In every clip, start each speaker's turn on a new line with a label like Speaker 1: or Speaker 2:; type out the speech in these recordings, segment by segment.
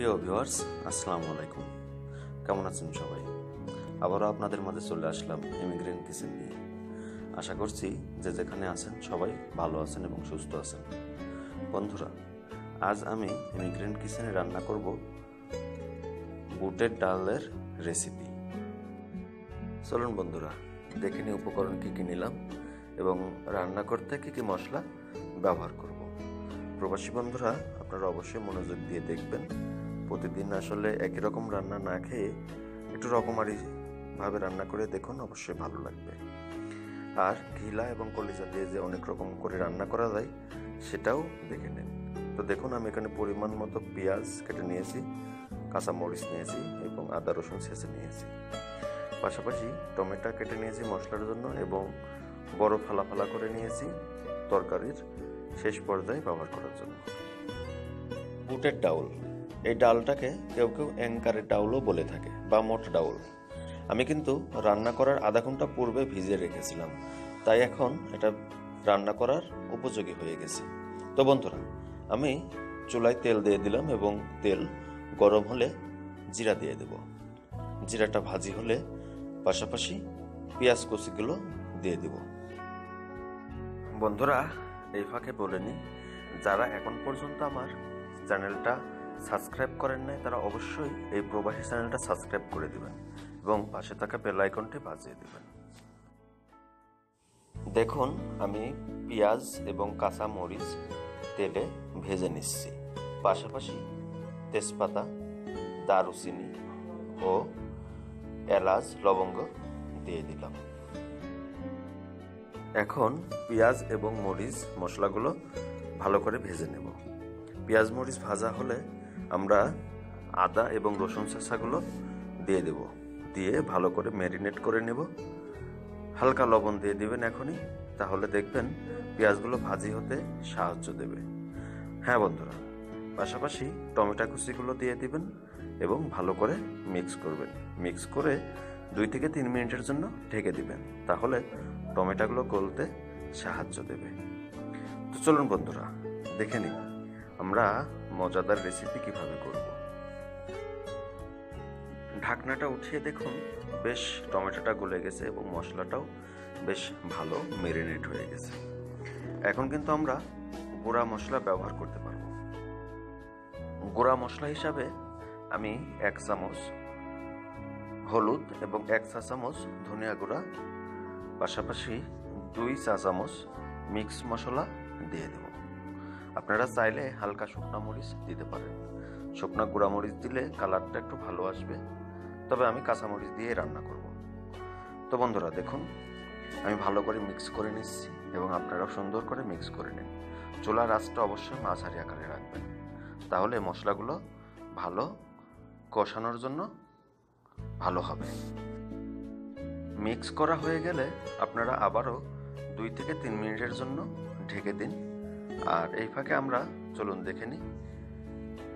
Speaker 1: প্রিয় ভিউয়ার্স, আসসালামু আলাইকুম। কেমন আছেন সবাই? আবারও আপনাদের মাঝে চলে আসলাম ইমিগ্রেন্ট কিচেন নিয়ে। আশা করছি যে যেখানে আছেন সবাই ভালো আছেন এবং সুস্থ আছেন। বন্ধুরা, আজ আমি ইমিগ্রেন্ট কিচেনে রান্না করব বুটের ডালের রেসিপি। চলুন বন্ধুরা, দেখে নিই উপকরণ কী কী নিলাম এবং রান্না করতে কী কী মশলা ব্যবহার করব। প্রবাসী বন্ধুরা, আপনারা অবশ্যই মনোযোগ দিয়ে দেখবেন। প্রতিদিন আসলে একই রকম রান্না না খেয়ে একটু রকমারিভাবে রান্না করে দেখুন, অবশ্যই ভালো লাগবে। আর ঘিলা এবং কলিজা দিয়ে যে অনেক রকম করে রান্না করা যায় সেটাও দেখে নিন। তো দেখুন, আমি এখানে পরিমাণ মতো পেঁয়াজ কেটে নিয়েছি, কাঁচামরিচ নিয়েছি এবং আদা রসুন ছেঁচে নিয়েছি। পাশাপাশি টমেটো কেটে নিয়েছি মশলার জন্য এবং বড় ফালা ফালা করে নিয়েছি তরকারির শেষ পর্যায়ে ব্যবহার করার জন্য। বুটের ডাউল, এই ডালটাকে কেউ কেউ অ্যাঙ্কারের ডাউলও বলে থাকে বা মোট ডাউল। আমি কিন্তু রান্না করার আধা ঘন্টা পূর্বে ভিজিয়ে রেখেছিলাম, তাই এখন এটা রান্না করার উপযোগী হয়ে গেছে। তো বন্ধুরা, আমি চুলায় তেল দিয়ে দিলাম এবং তেল গরম হলে জিরা দিয়ে দেব। জিরাটা ভাজি হলে পাশাপাশি পেঁয়াজ কুচিগুলো দিয়ে দেব। বন্ধুরা, এই ফাঁকে বলে নিই, যারা এখন পর্যন্ত আমার চ্যানেলটা সাবস্ক্রাইব করেন নাই তারা অবশ্যই এই প্রবাসী চ্যানেলটা সাবস্ক্রাইব করে দিবেন এবং পাশে থাকা বেল আইকনটি বাজিয়ে দিবেন। দেখুন, আমি পেঁয়াজ এবং কাঁচা মরিচ তেলে ভেজে নিচ্ছি। পাশাপাশি তেজপাতা, দারুচিনি ও এলাচ, লবঙ্গ দিয়ে দিলাম। এখন পেঁয়াজ এবং মরিচ মশলাগুলো ভালো করে ভেজে নেব। পেঁয়াজ মরিচ ভাজা হলে আমরা আদা এবং রসুন ছেঁচাগুলো দিয়ে দেব, দিয়ে ভালো করে ম্যারিনেট করে নেব। হালকা লবণ দিয়ে দিবেন এখনই, তাহলে দেখবেন পেঁয়াজগুলো ভাজি হতে সাহায্য দেবে। হ্যাঁ বন্ধুরা, পাশাপাশি টমেটো কুচিগুলো দিয়ে দিবেন এবং ভালো করে মিক্স করবেন। মিক্স করে 2 থেকে 3 মিনিটের জন্য ঢেকে দিবেন, তাহলে টমেটোগুলো গলতে সাহায্য দেবে। তো চলুন বন্ধুরা, দেখে নিই আমরা মজাদার রেসিপি কিভাবে করব। ঢাকনাটা উঠিয়ে দেখুন, বেশ টমেটোটা গলে গেছে এবং মশলাটাও বেশ ভালো ম্যারিনেট হয়ে গেছে। এখন কিন্তু আমরা গুঁড়া মশলা ব্যবহার করতে পারবো। গুঁড়া মশলা হিসাবে আমি 1 চামচ হলুদ এবং 1 চা চামচ ধনিয়া গুঁড়া, পাশাপাশি 2 চা চামচ মিক্স মশলা দিয়ে দেব। আপনারা চাইলে হালকা শুকনা মরিচ দিতে পারেন। শুকনা গুঁড়া মরিচ দিলে কালারটা একটু ভালো আসবে, তবে আমি কাঁচামরিচ দিয়ে রান্না করব। তো বন্ধুরা দেখুন, আমি ভালো করে মিক্স করে নিচ্ছি এবং আপনারা সুন্দর করে মিক্স করে নিন। চুলার আঁচটা অবশ্যই মাঝারি আকারে রাখবেন, তাহলে মশলাগুলো ভালো কষানোর জন্য ভালো হবে। মিক্স করা হয়ে গেলে আপনারা আবারও 2 থেকে 3 মিনিটের জন্য ঢেকে দিন। আর এই ফাঁকে আমরা চলুন দেখে নিই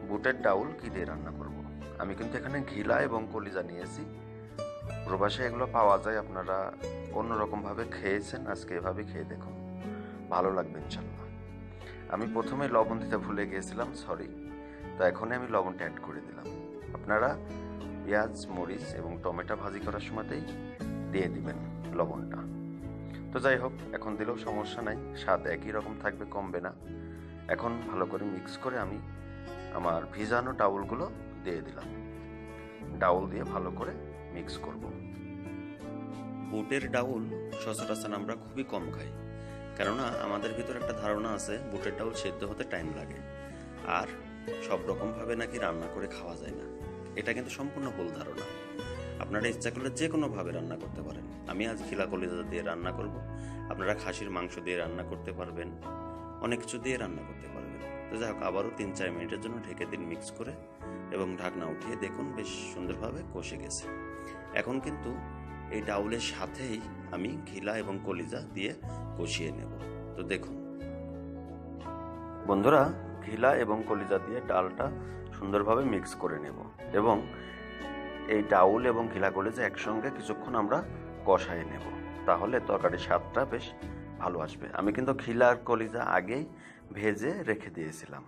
Speaker 1: বুটের ডাউল কী দিয়ে রান্না করব। আমি কিন্তু এখানে ঘিলা এবং কলিজা নিয়েছি। প্রবাসে এগুলো পাওয়া যায়, আপনারা অন্যরকমভাবে খেয়েছেন, আজকে এভাবে খেয়ে দেখুন, ভালো লাগবে ইনশাল্লাহ। আমি প্রথমে লবণ দিতে ভুলে গিয়েছিলাম, সরি। তো এখনই আমি লবণটা অ্যাড করে দিলাম। আপনারা পেঁয়াজ মরিচ এবং টমেটো ভাজি করার সময়তেই দিয়ে দিবেন লবণটা। তো যাই হোক, এখন দিলেও সমস্যা নাই, স্বাদ একই রকম থাকবে, কমবে না। এখন ভালো করে মিক্স করে আমি আমার ভিজানো ডাউলগুলো দিয়ে দিলাম। ডাউল দিয়ে ভালো করে মিক্স করব। বুটের ডাউল সচরাচর আমরা খুবই কম খাই, কেননা আমাদের ভিতর একটা ধারণা আছে বুটের ডাউল সেদ্ধ হতে টাইম লাগে আর সব রকমভাবে নাকি রান্না করে খাওয়া যায় না। এটা কিন্তু সম্পূর্ণ ভুল ধারণা। আপনারা ইচ্ছা করলে যে কোনোভাবে রান্না করতে পারেন। আমি আজ ঘিলা কলিজা দিয়ে রান্না করব, আপনারা খাসির মাংস দিয়ে রান্না করতে পারবেন, অনেক কিছু দিয়ে রান্না করতে পারবেন। তো যাই হোক, আবারও 3-4 মিনিটের জন্য ঢেকে দিন মিক্স করে এবং ঢাকনা উঠিয়ে দেখুন বেশ সুন্দরভাবে কষে গেছে। এখন কিন্তু এই ডাউলের সাথেই আমি ঘিলা এবং কলিজা দিয়ে কষিয়ে নেব। তো দেখুন বন্ধুরা, ঘিলা এবং কলিজা দিয়ে ডালটা সুন্দরভাবে মিক্স করে নেব এবং এই ডাউল এবং ঘিলা কলিজা একসঙ্গে কিছুক্ষণ আমরা কষায় নেব, তাহলে তরকারির স্বাদটা বেশ ভালো আসবে। আমি কিন্তু ঘিলা আর কলিজা আগেই ভেজে রেখে দিয়েছিলাম।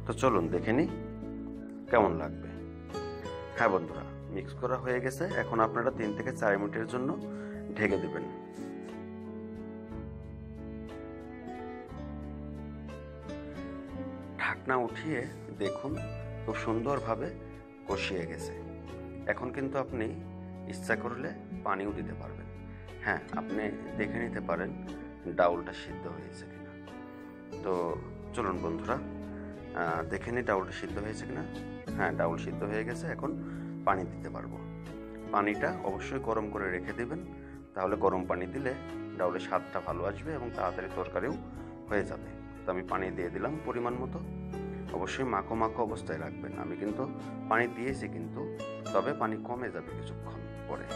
Speaker 1: তো চলুন দেখে নিই কেমন লাগবে। হ্যাঁ বন্ধুরা, মিক্স করা হয়ে গেছে। এখন আপনারা 3 থেকে 4 মিনিটের জন্য ঢেকে দেবেন। ঢাকনা উঠিয়ে দেখুন খুব সুন্দরভাবে কষিয়ে গেছে। এখন কিন্তু আপনি ইচ্ছা করলে পানিও দিতে পারবেন। হ্যাঁ, আপনি দেখে নিতে পারেন ডাউলটা সিদ্ধ হয়েছে কিনা। তো চলুন বন্ধুরা দেখে নিই ডাউলটা সিদ্ধ হয়েছে কিনা। হ্যাঁ, ডাউল সিদ্ধ হয়ে গেছে। এখন পানি দিতে পারবো। পানিটা অবশ্যই গরম করে রেখে দেবেন, তাহলে গরম পানি দিলে ডাউলের স্বাদটা ভালো আসবে এবং তাড়াতাড়ি তরকারিও হয়ে যাবে। তো আমি পানি দিয়ে দিলাম পরিমাণ মতো। অবশ্যই মাখো মাখো অবস্থায় রাখবেন। আমি কিন্তু পানি দিয়েছি, কিন্তু তবে পানি কমে যাবে কিছুক্ষণ পরে।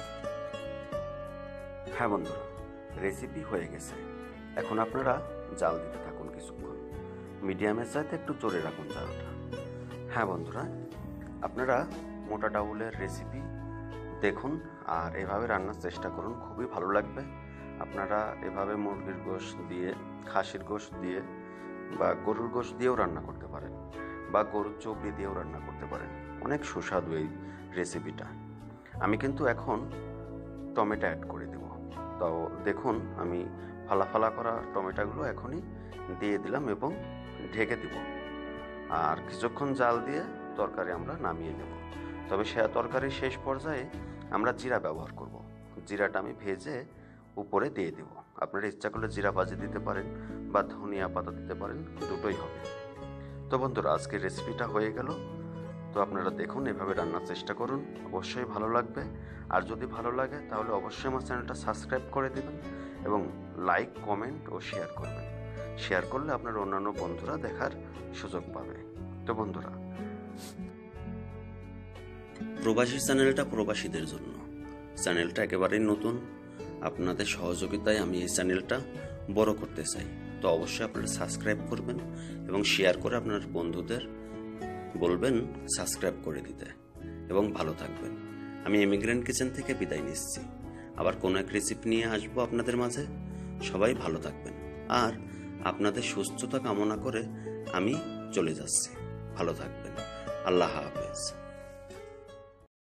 Speaker 1: হ্যাঁ বন্ধুরা, রেসিপি হয়ে গেছে। এখন আপনারা জাল দিতে থাকুন কিছুক্ষণ। মিডিয়ামের চাইতে একটু জোরে রাখুন জালটা। হ্যাঁ বন্ধুরা, আপনারা মোটা ডাউলের রেসিপি দেখুন আর এভাবে রান্নার চেষ্টা করুন, খুবই ভালো লাগবে। আপনারা এভাবে মুরগির গোশত দিয়ে, খাসির গোশত দিয়ে বা গরুর গোশত দিয়েও রান্না করতে পারেন, বা গরুর চর্বি দিয়েও রান্না করতে পারেন। অনেক সুস্বাদু এই রেসিপিটা। আমি কিন্তু এখন টমেটো অ্যাড করে দেব। তো দেখুন আমি ফালা ফালা করা টমেটোগুলো এখনই দিয়ে দিলাম এবং ঢেকে দেব। আর কিছুক্ষণ জাল দিয়ে তরকারি আমরা নামিয়ে নেব। তবে সে তরকারির শেষ পর্যায়ে আমরা জিরা ব্যবহার করব। জিরাটা আমি ভেজে উপরে দিয়ে দেব। আপনারা ইচ্ছা করলে জিরা ভাজি দিতে পারেন বা ধনিয়া পাতা দিতে পারেন, দুটোই হবে। তো বন্ধুরা, আজকের রেসিপিটা হয়ে গেল। তো আপনারা দেখুন, এভাবে রান্নার চেষ্টা করুন, অবশ্যই ভালো লাগবে। আর যদি ভালো লাগে তাহলে অবশ্যই আমার চ্যানেলটা সাবস্ক্রাইব করে দেবেন এবং লাইক, কমেন্ট ও শেয়ার করবেন। শেয়ার করলে আপনার অন্যান্য বন্ধুরা দেখার সুযোগ পাবে। তো বন্ধুরা, প্রবাসী চ্যানেলটা প্রবাসীদের জন্য। চ্যানেলটা একেবারেই নতুন। আপনাদের সহযোগিতায় আমি এই চ্যানেলটা বড় করতে চাই। তো অবশ্যই আপনারা সাবস্ক্রাইব করবেন এবং শেয়ার করে আপনার বন্ধুদের বলবেন সাবস্ক্রাইব করে দিতে, এবং ভালো থাকবেন। আমি ইমিগ্রেন্ট কিচেন থেকে বিদায় নিচ্ছি। আবার কোনো এক রেসিপি নিয়ে আসবো আপনাদের মাঝে। সবাই ভালো থাকবেন আর আপনাদের সুস্থতা কামনা করে আমি চলে যাচ্ছি। ভালো থাকবেন। আল্লাহ হাফেজ।